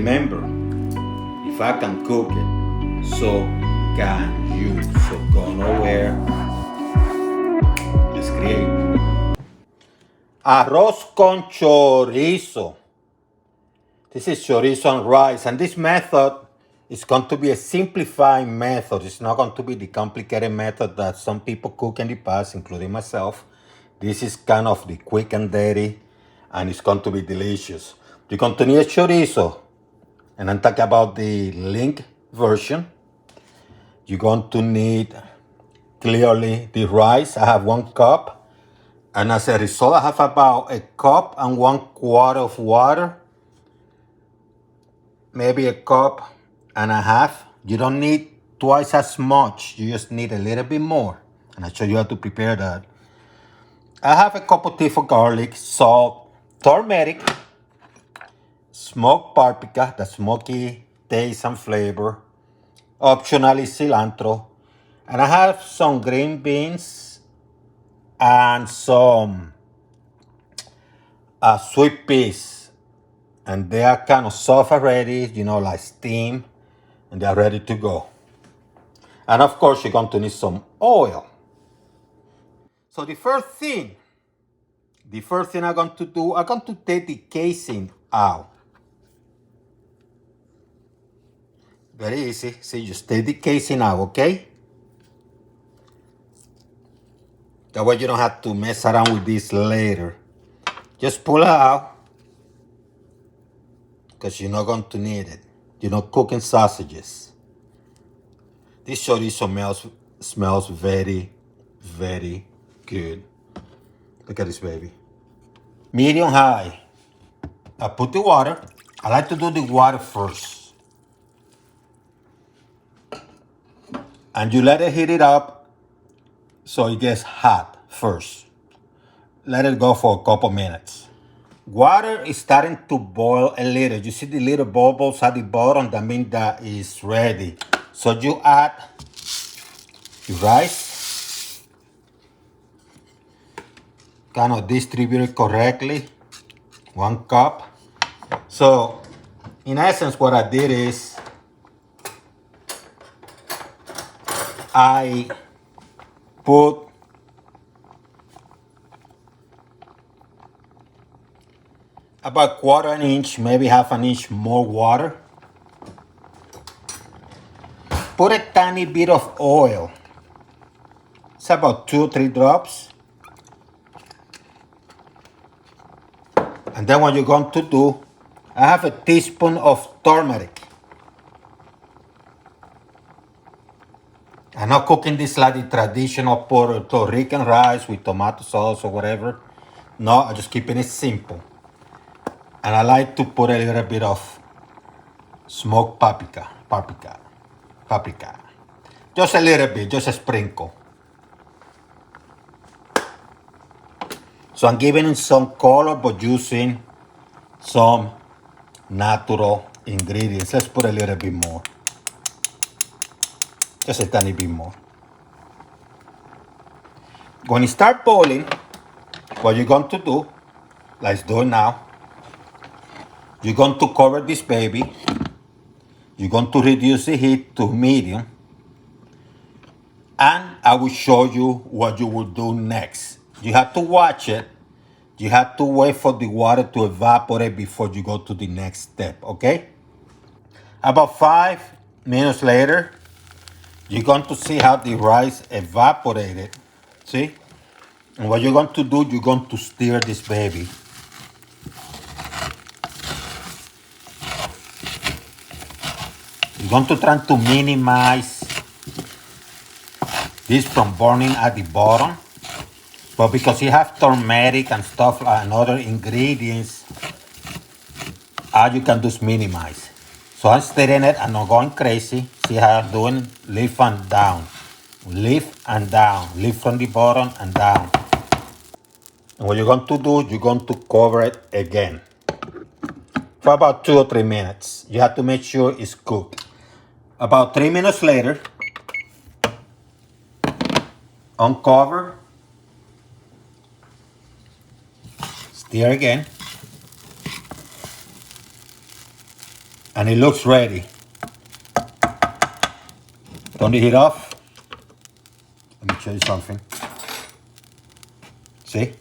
remember, if I can cook it, so can you. So go nowhere. Let's create arroz con chorizo. This is chorizo and rice, and this method is going to be a simplified method. It's not going to be the complicated method that some people cook in the past, including myself. This is kind of the quick and dirty, and it's going to be delicious. You're going to need chorizo, and I'm talking about the link version. You're going to need clearly the rice. I have 1 cup, and as a result, I have about 1 cup and 1/4 of water. Maybe 1.5 cups. You don't need twice as much. You just need a little bit more. And I'll show you how to prepare that. I have a couple teaspoons of garlic, salt, turmeric, smoked paprika, the smoky taste and flavor. Optionally cilantro. And I have some green beans and some sweet peas. And they are kind of soft already, like steam, and they are ready to go. And of course, you're going to need some oil. So the first thing I'm going to do, I'm going to take the casing out. Very easy. See, just take the casing out, okay? That way you don't have to mess around with this later. Just pull it out, because you're not going to need it. You're not cooking sausages. This chorizo smells very, very good. Look at this baby. Medium high. I put the water. I like to do the water first. And you let it heat it up so it gets hot first. Let it go for a couple minutes. Water is starting to boil a little. You see the little bubbles at the bottom? That means that it's ready. So you add the rice. Kind of distribute it correctly. 1 cup. So, in essence, what I did is I put about 1/4 inch, maybe 1/2 inch more water. Put a tiny bit of oil. It's about 2 or 3 drops. And then what you're going to do, I have a teaspoon of turmeric. I'm not cooking this like the traditional Puerto Rican rice with tomato sauce or whatever. No, I'm just keeping it simple. And I like to put a little bit of smoked paprika. Just a little bit, just a sprinkle. So I'm giving it some color, but using some natural ingredients. Let's put a little bit more. Just a tiny bit more. When it starts boiling, what you're going to do, let's do it now. You're going to cover this baby. You're going to reduce the heat to medium. And I will show you what you will do next. You have to watch it. You have to wait for the water to evaporate before you go to the next step, okay? About 5 minutes later, you're going to see how the rice evaporated. See? And what you're going to do, you're going to stir this baby. You're going to try to minimize this from burning at the bottom. But because you have turmeric and stuff and other ingredients, all you can do is minimize. So I'm stirring it, I'm not going crazy. See how I'm doing? Lift and down. Lift and down. Lift from the bottom and down. And what you're going to do, you're going to cover it again for about 2 or 3 minutes. You have to make sure it's cooked. About 3 minutes later, uncover, stir again, And it looks ready. Turn the heat off. Let me show you something. See?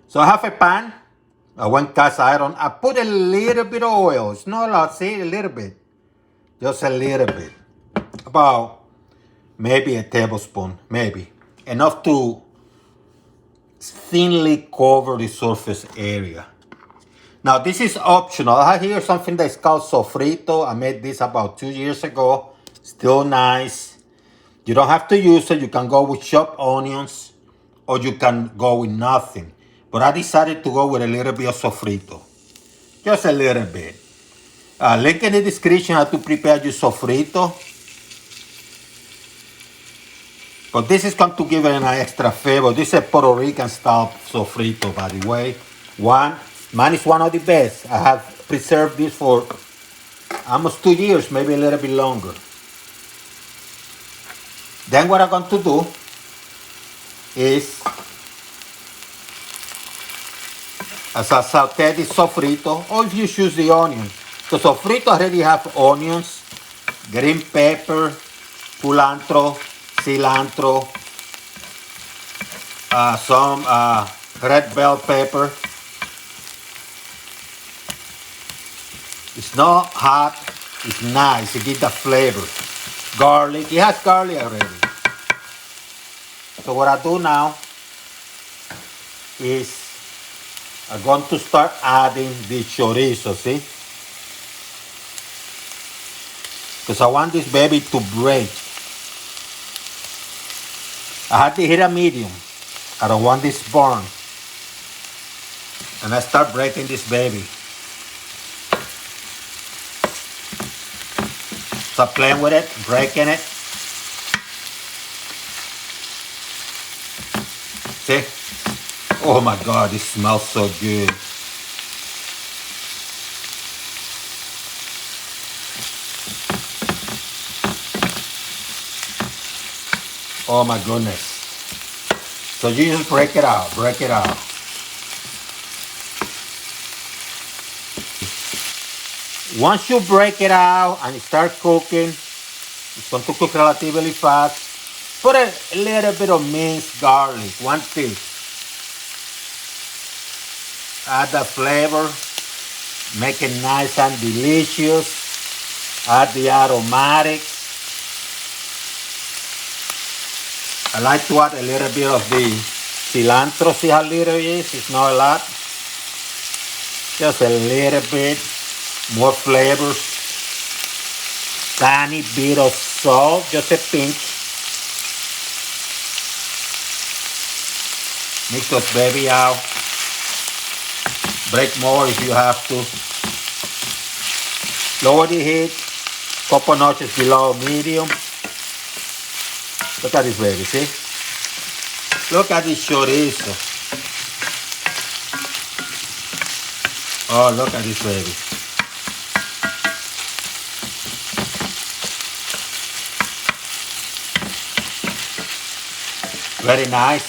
So I have a pan. I went cast iron. I put a little bit of oil. It's not a lot, see? A little bit. Just a little bit. About maybe a tablespoon, maybe. Enough to thinly cover the surface area. Now this is optional. I have here something that's called sofrito. I made this about 2 years ago. Still nice. You don't have to use it. You can go with chopped onions or you can go with nothing. But I decided to go with a little bit of sofrito. Just a little bit. Link in the description how to prepare your sofrito. But this is going to give it an extra flavor. This is a Puerto Rican style sofrito, by the way. Mine is one of the best. I have preserved this for almost 2 years, maybe a little bit longer. Then what I'm going to do is, as I saute the sofrito, or if you choose the onion. The sofrito already have onions, green pepper, culantro, cilantro, some red bell pepper. It's not hot, it's nice, it gives the flavor. Garlic, it has garlic already. So what I do now is I'm going to start adding the chorizo, see? Because I want this baby to break. I had to hit a medium. I don't want this burn. And I start breaking this baby. Start playing with it, breaking it. See? Oh my God, this smells so good. Oh my goodness. So you just break it out, break it out. Once you break it out and start cooking, it's going to cook relatively fast. Put a little bit of minced garlic, 1 piece. Add the flavor, make it nice and delicious. Add the aromatics. I like to add a little bit of the cilantro, see how little it is? It's not a lot. Just a little bit, more flavors. Tiny bit of salt, just a pinch. Mix those baby out. Break more if you have to. Lower the heat, couple notches below medium. Look at this baby, see? Look at this chorizo. Oh, look at this baby. Very nice.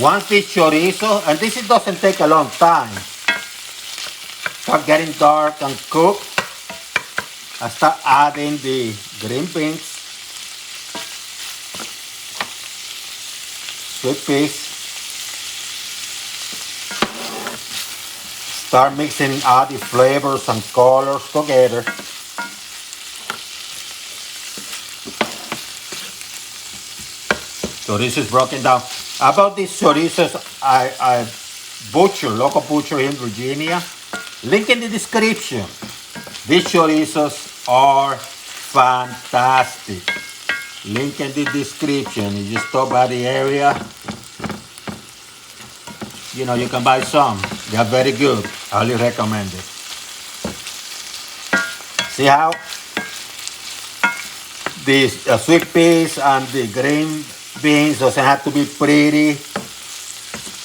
Once this chorizo, and this doesn't take a long time, start getting dark and cooked, I start adding the green beans, sweet peas, start mixing all the flavors and colors together. So this is broken down. About these chorizos, I butcher, local butcher in Virginia. Link in the description. These chorizos are fantastic. Link in the description. You just stop by the area. You know, you can buy some. They are very good. I highly recommend it. See how the sweet peas and the green beans doesn't have to be pretty.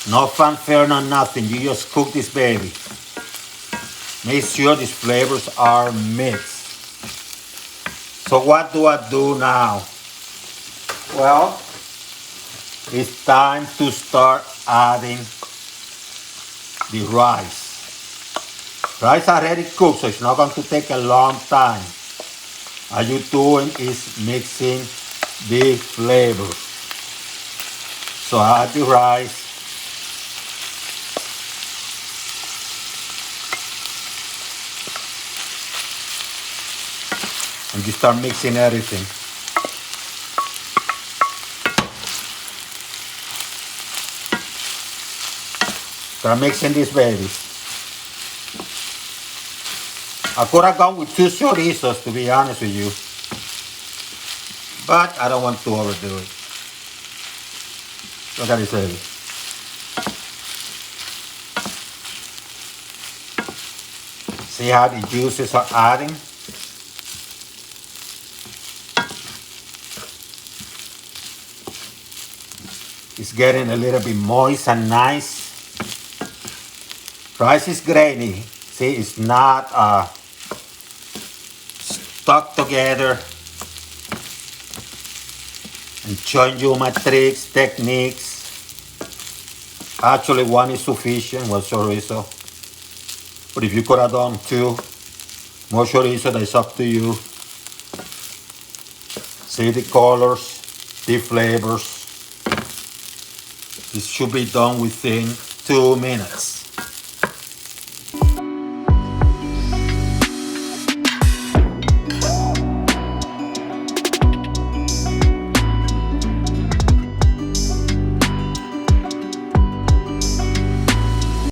No fanfare, no nothing. You just cook this baby. Make sure these flavors are mixed. So what do I do now? Well, It's time to start adding the rice. Rice already cooked, so it's not going to take a long time. All you're doing is mixing the flavors. So add the rice. And you start mixing everything. Start mixing these babies. I could have gone with 2 chorizos, to be honest with you. But I don't want to overdo it. Look at this baby. See how the juices are adding? It's getting a little bit moist and nice. Rice is grainy. See, it's not stuck together. And showing you my tricks, techniques. Actually, one is sufficient, one chorizo. But if you could have done 2 more chorizo, that's up to you. See the colors, the flavors. This should be done within 2 minutes.